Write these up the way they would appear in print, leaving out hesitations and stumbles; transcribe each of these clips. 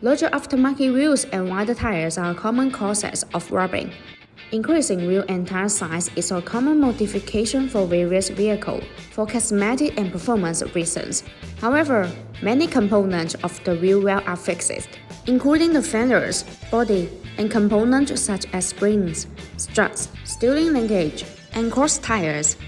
Larger aftermarket wheels and wider tires are common causes of rubbing. Increasing wheel and tire size is a common modification for various vehicles for cosmetic and performance reasons. However, many components of the wheel well are fixed, including the fenders, body, and components such as springs, struts, steering linkage, and cross tires.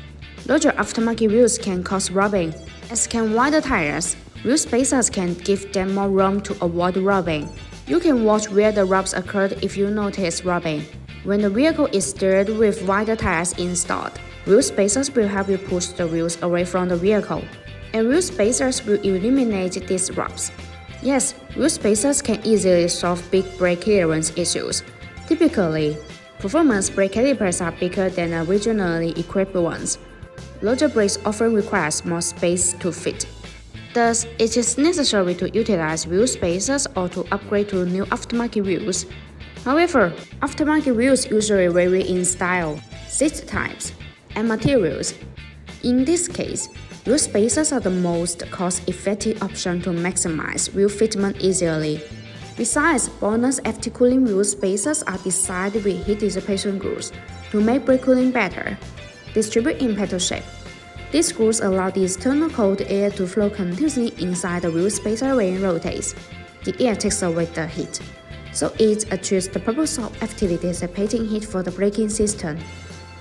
Larger aftermarket wheels can cause rubbing, as can wider tires. Wheel spacers can give them more room to avoid rubbing. You can watch where the rubs occurred if you notice rubbing. When the vehicle is steered with wider tires installed, wheel spacers will help you push the wheels away from the vehicle, and wheel spacers will eliminate these rubs. Yes, wheel spacers can easily solve big brake clearance issues. Typically, performance brake calipers are bigger than originally equipped ones. Larger brakes often require more space to fit. Thus, it is necessary to utilize wheel spacers or to upgrade to new aftermarket wheels. However, aftermarket wheels usually vary in style, seat types, and materials. In this case, wheel spacers are the most cost-effective option to maximize wheel fitment easily. Besides, BONOSS FT cooling wheel spacers are designed with heat dissipation grooves to make brake cooling better. Distribute in petal shape. These grooves allow the external cold air to flow continuously inside the wheel spacer when it rotates. The air takes away the heat, so it achieves the purpose of actively dissipating heat for the braking system.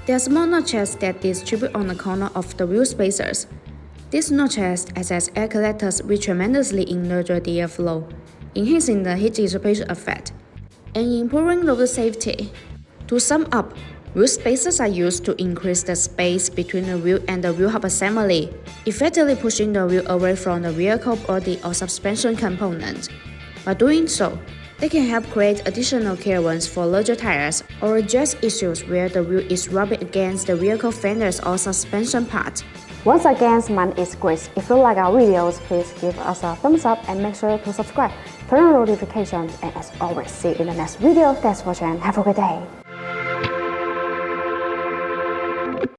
There are small notches that distribute on the corner of the wheel spacers. These notches act as air collectors which tremendously enlarge the airflow, enhancing the heat dissipation effect, and improving road safety. To sum up, wheel spacers are used to increase the space between the wheel and the wheel hub assembly, effectively pushing the wheel away from the vehicle body or suspension component. By doing so, they can help create additional clearance for larger tires or address issues where the wheel is rubbing against the vehicle fenders or suspension parts. Once again, mine is Grace. If you like our videos, please give us a thumbs up and make sure to subscribe, turn on notifications, and as always, see you in the next video. Thanks for watching and have a good day.